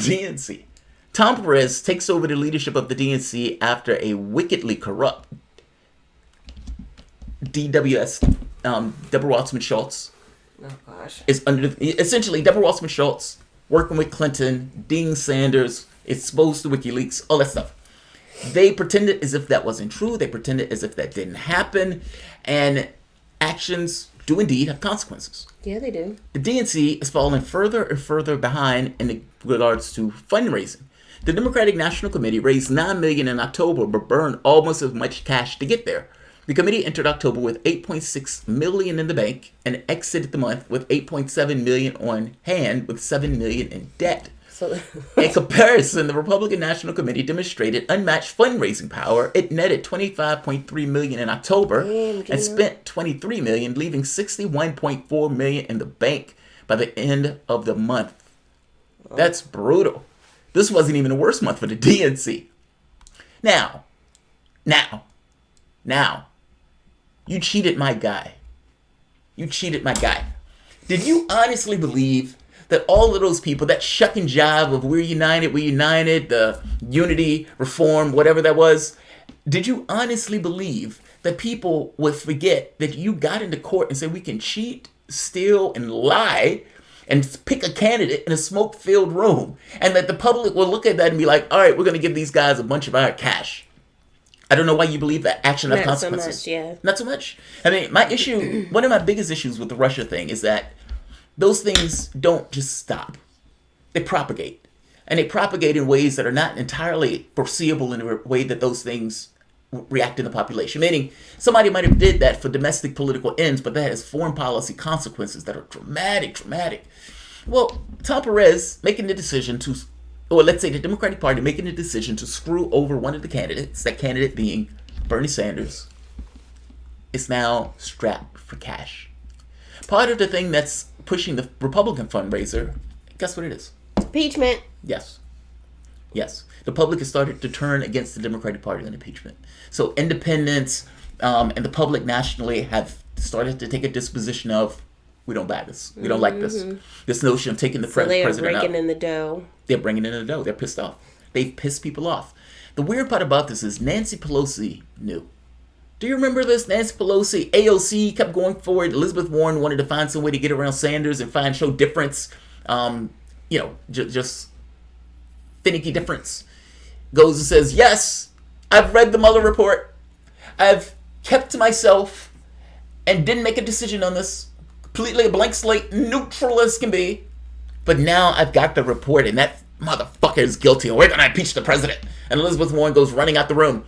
DNC. Tom Perez takes over the leadership of the DNC after a wickedly corrupt DWS, Deborah Wasserman Schultz. Oh, gosh. Is essentially Deborah Wasserman Schultz working with Clinton, Dean Sanders, exposed to WikiLeaks, all that stuff. They pretended as if that wasn't true. They pretended as if that didn't happen. And actions do indeed have consequences. Yeah, they do. The DNC is falling further and further behind in regards to fundraising. The Democratic National Committee raised $9 million in October, but burned almost as much cash to get there. The committee entered October with $8.6 million in the bank and exited the month with $8.7 million on hand with $7 million in debt. So, in comparison, the Republican National Committee demonstrated unmatched fundraising power. It netted $25.3 million in October and spent $23 million, leaving $61.4 million in the bank by the end of the month. That's brutal. This wasn't even the worst month for the DNC. Now, you cheated my guy. You cheated my guy. Did you honestly believe that all of those people, that shuck and jive of we're united, the unity, reform, whatever that was, did you honestly believe that people would forget that you got into court and said we can cheat, steal, and lie and pick a candidate in a smoke-filled room, and that the public will look at that and be like, all right, we're going to give these guys a bunch of our cash? I don't know why you believe that action have consequences. Not so much, yeah. Not so much. I mean, one of my biggest issues with the Russia thing is that those things don't just stop. They propagate. And they propagate in ways that are not entirely foreseeable in a way that those things react in the population. Meaning, somebody might have did that for domestic political ends, but that has foreign policy consequences that are dramatic. Well, Tom Perez making the decision to, or let's say the Democratic Party making the decision to screw over one of the candidates, that candidate being Bernie Sanders, is now strapped for cash. Part of the thing that's pushing the Republican fundraiser, guess what it is? Impeachment. Yes. The public has started to turn against the Democratic Party on impeachment. So independents and the public nationally have started to take a disposition of, we don't buy this. We don't like this. This notion of taking the president out. So they're breaking in the dough. They're bringing in the dough. They're pissed off. They've pissed people off. The weird part about this is Nancy Pelosi knew. Do you remember this? Nancy Pelosi, AOC kept going forward. Elizabeth Warren wanted to find some way to get around Sanders and show difference. Just finicky difference. Goes and says, yes, I've read the Mueller report. I've kept to myself and didn't make a decision on this. Completely a blank slate, neutral as can be. But now I've got the report and that motherfucker is guilty and we're going to impeach the president. And Elizabeth Warren goes running out the room,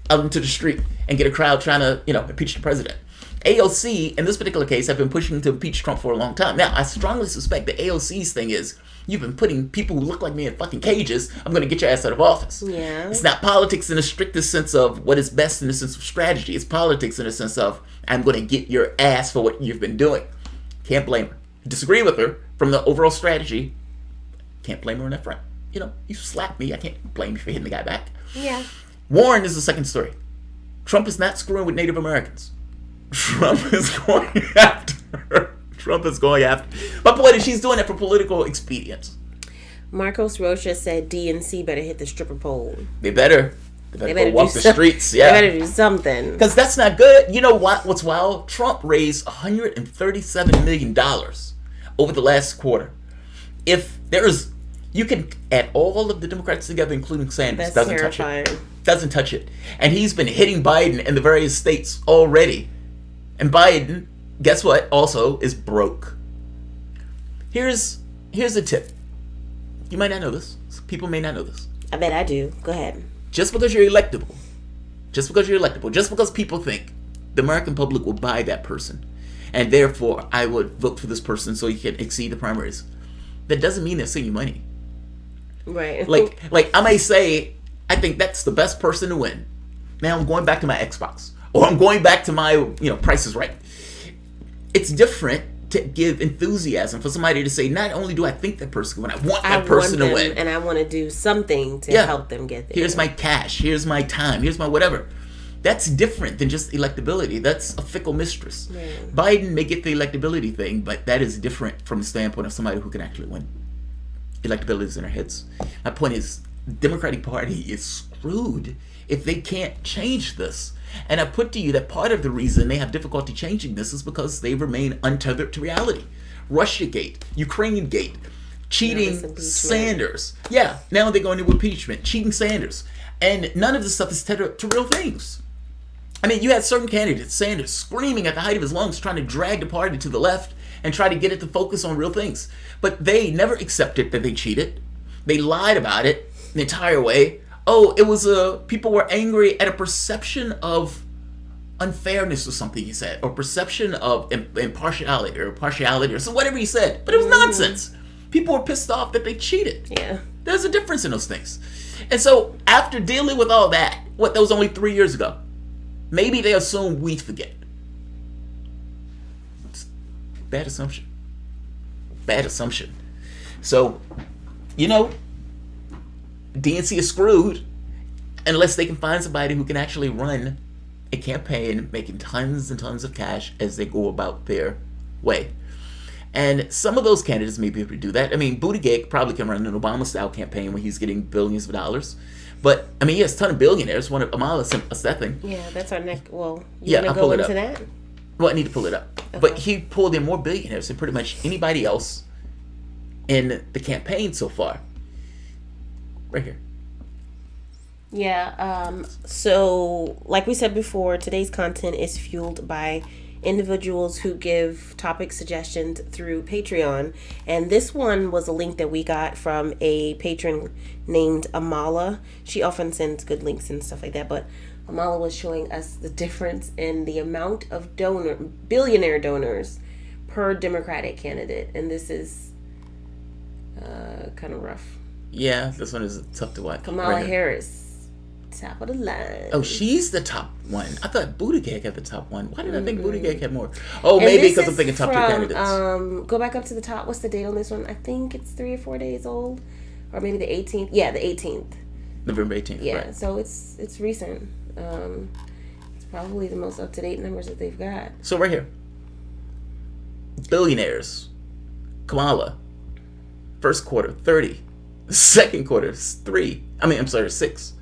out into the street, and get a crowd trying to, impeach the president. AOC, in this particular case, have been pushing to impeach Trump for a long time. Now, I strongly suspect that AOC's thing is, you've been putting people who look like me in fucking cages, I'm going to get your ass out of office. Yeah. It's not politics in the strictest sense of what is best in the sense of strategy. It's politics in the sense of, I'm going to get your ass for what you've been doing. Can't blame her. Disagree with her from the overall strategy. Can't blame her on that front. You slapped me. I can't blame you for hitting the guy back. Yeah. Warren is the second story. Trump is not screwing with Native Americans. Trump is going after her. My point is, she's doing it for political expedience. Marcos Rocha said DNC better hit the stripper pole. They better go walk the streets. Yeah. They better do something. Because that's not good. You know what? What's wild? Trump raised $137 million over the last quarter. If there is, you can add all of the Democrats together, including Sanders. That's terrifying. Doesn't touch it. And he's been hitting Biden in the various states already. And Biden, guess what, also is broke. Here's a tip. You might not know this. People may not know this. I bet I do. Go ahead. Just because you're electable, just because people think the American public will buy that person, and therefore I would vote for this person so he can exceed the primaries, that doesn't mean they're sending you money. Right. Like I may say, I think that's the best person to win. Now I'm going back to my Xbox. Or I'm going back to my, Price is Right. It's different to give enthusiasm for somebody to say, not only do I think that person can win, I want that person to win. And I want to do something to help them get there. Here's my cash. Here's my time. Here's my whatever. That's different than just electability. That's a fickle mistress. Right. Biden may get the electability thing, but that is different from the standpoint of somebody who can actually win. electabilities in their heads. My point is, the Democratic Party is screwed if they can't change this. And I put to you that part of the reason they have difficulty changing this is because they remain untethered to reality. Russiagate, Ukraine-gate, cheating Sanders. Yeah, now they're going into impeachment, cheating Sanders. And none of this stuff is tethered to real things. I mean, you had certain candidates, Sanders, screaming at the height of his lungs, trying to drag the party to the left and try to get it to focus on real things. But they never accepted that they cheated. They lied about it the entire way. Oh, it was people were angry at a perception of unfairness or something he said, or perception of impartiality or partiality or so whatever he said. But it was nonsense. People were pissed off that they cheated. Yeah. There's a difference in those things. And so after dealing with all that, that was only 3 years ago, maybe they assume we forget. It's bad assumption. Bad assumption. So, DNC is screwed unless they can find somebody who can actually run a campaign making tons and tons of cash as they go about their way. And some of those candidates may be able to do that. I mean, Buttigieg probably can run an Obama-style campaign when he's getting billions of dollars. But, I mean, he has a ton of billionaires. One of Amala sent us that thing. Yeah, that's our next... Well, I'll want to pull go it into up. that? Well, I need to pull it up. Okay. But he pulled in more billionaires than pretty much anybody else in the campaign so far. Right here. Yeah, so like we said before, today's content is fueled by individuals who give topic suggestions through Patreon. And this one was a link that we got from a patron named Amala. She often sends good links and stuff like that, but Amala was showing us the difference in the amount of billionaire donors per Democratic candidate. And this is kind of rough. Yeah, this one is tough to watch. Kamala Harris. Top of the line. Oh, she's the top one. I thought Buttigieg had the top one. Why did I think Buttigieg had more? Oh, maybe because I'm thinking top tier candidates. Go back up to the top. What's the date on this one? I think it's 3 or 4 days old, or maybe the 18th. Yeah, the 18th. November 18th. Yeah, right. So it's recent. It's probably the most up to date numbers that they've got. So right here, billionaires. Kamala, first quarter 30, second quarter 6.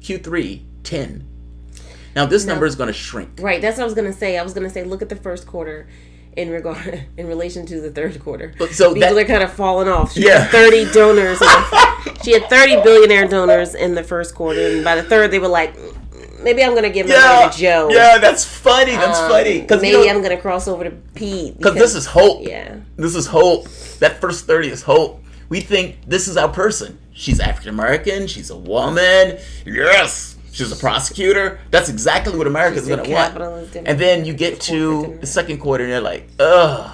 Q3, 10. Now this number is going to shrink. Right, that's what I was going to say. I was going to say, look at the first quarter in relation to the third quarter. So people are kind of falling off. She had 30 donors. She had 30 billionaire donors in the first quarter, and by the third, they were like, maybe I'm going to give my money to Joe. Yeah, that's funny. That's funny. Maybe I'm going to cross over to Pete. Because this is hope. Yeah. This is hope. That first 30 is hope. We think this is our person. She's African American. She's a woman. Yes. She's a prosecutor. That's exactly what America's going to want. And then you get to the second quarter and they're like, ugh.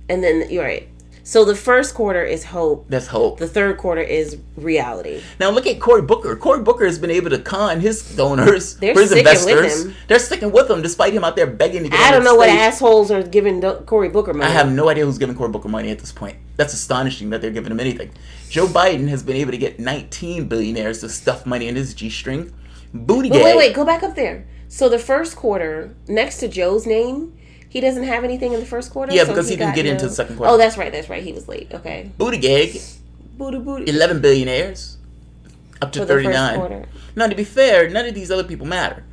And then, you're right. So the first quarter is hope. That's hope. The third quarter is reality. Now look at Cory Booker. Cory Booker has been able to con his donors, They're his sticking investors. with him. They're sticking with him despite him out there begging to get I on don't know stage. what assholes are giving Cory Booker money. I have no idea who's giving Cory Booker money at this point. That's astonishing that they're giving him anything. Joe Biden has been able to get 19 billionaires to stuff money in his G-string. Buttigieg. Wait, go back up there. So the first quarter, next to Joe's name, he doesn't have anything in the first quarter? Yeah, because he didn't get into the second quarter. Oh, that's right. He was late. Okay. Buttigieg, Booty. 11 billionaires, up to For 39. the first quarter. Now, to be fair, none of these other people matter.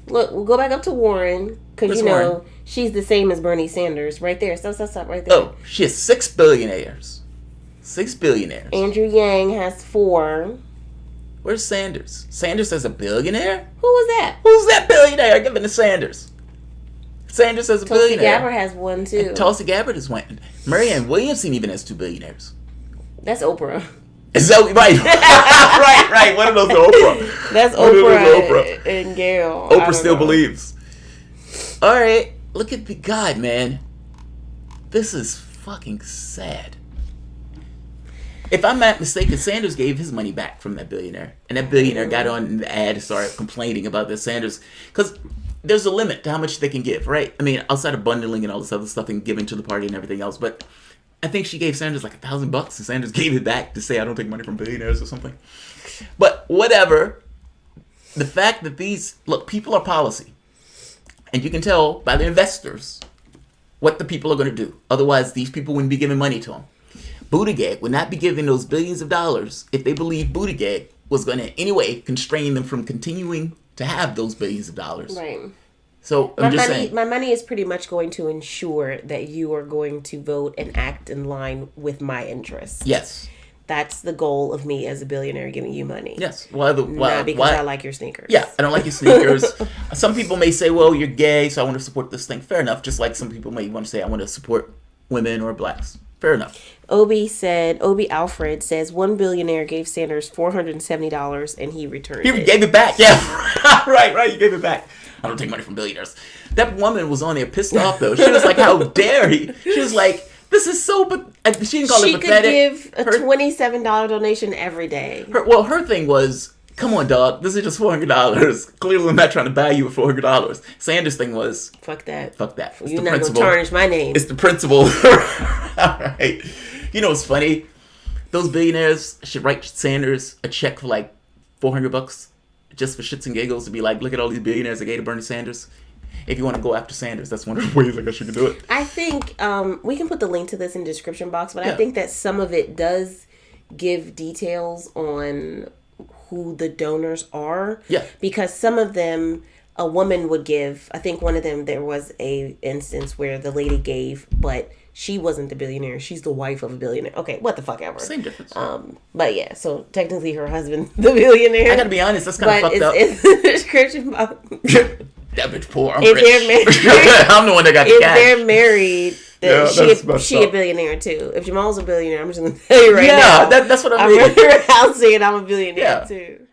Look, we'll go back up to Warren, because Warren? she's the same as Bernie Sanders. Right there. Stop, right there. Oh, she has 6 billionaires. 6 billionaires. Andrew Yang has 4. Where's Sanders? Sanders is a billionaire? Who was that? Who's that billionaire giving to Sanders? Sanders is a Tulsi billionaire. Gabbard has 1 too. And Tulsi Gabbard is one. Marianne Williamson even has 2 billionaires. That's Oprah. Is that right? right. One of those is Oprah. That's Oprah and Gail. Oprah still believes. All right, look at the God, man. This is fucking sad. If I'm not mistaken, Sanders gave his money back from that billionaire, and that billionaire got on the ad and started complaining about this Sanders, because there's a limit to how much they can give, right? I mean, outside of bundling and all this other stuff and giving to the party and everything else, but I think she gave Sanders like $1,000, and Sanders gave it back to say, I don't take money from billionaires or something. But whatever, the fact that people are policy, and you can tell by the investors what the people are going to do. Otherwise, these people wouldn't be giving money to them. Buttigieg would not be giving those billions of dollars if they believed Buttigieg was going to in any way constrain them from continuing to have those billions of dollars. Right. So I'm just saying, my money is pretty much going to ensure that you are going to vote and act in line with my interests. yes. That's the goal of me as a billionaire giving you money. Yes. Not because I like your sneakers. Yeah, I don't like your sneakers. Some people may say, well, you're gay, so I want to support this thing. Fair enough. Just like some people may want to say, I want to support women or blacks. Fair enough. Obi Alfred says one billionaire gave Sanders $470 and he returned it. He gave it back. Yeah, right. He gave it back. I don't take money from billionaires. That woman was on there pissed off, though. She was like, how dare he? She was like, this is so... She didn't call it pathetic. She could give a $27 donation every day. Her thing was, come on, dog. This is just $400. Clearly, I'm not trying to buy you with $400. Sanders' thing was... Fuck that. It's You're not going to tarnish my name. It's the principle. All right. You know what's funny? Those billionaires should write Sanders a check for like $400 just for shits and giggles to be like, look at all these billionaires that gave to Bernie Sanders. If you want to go after Sanders, that's one of the ways I guess you can do it. I think we can put the link to this in the description box, but I think that some of it does give details on who the donors are. Yeah. Because some of them, a woman would give. I think one of them, there was a instance where the lady gave, but she wasn't the billionaire. She's the wife of a billionaire. Okay, what the fuck ever. Same difference. But yeah, so technically her husband, the billionaire. I gotta be honest, that's kind of fucked up. It's the description box. That bitch poor. I'm if rich. they're married, I'm the one that got the cash. If they're married, she a billionaire too. If Jamal's a billionaire, I'm just gonna tell you right now. That's what I I'm mean. running around saying I'm a billionaire too.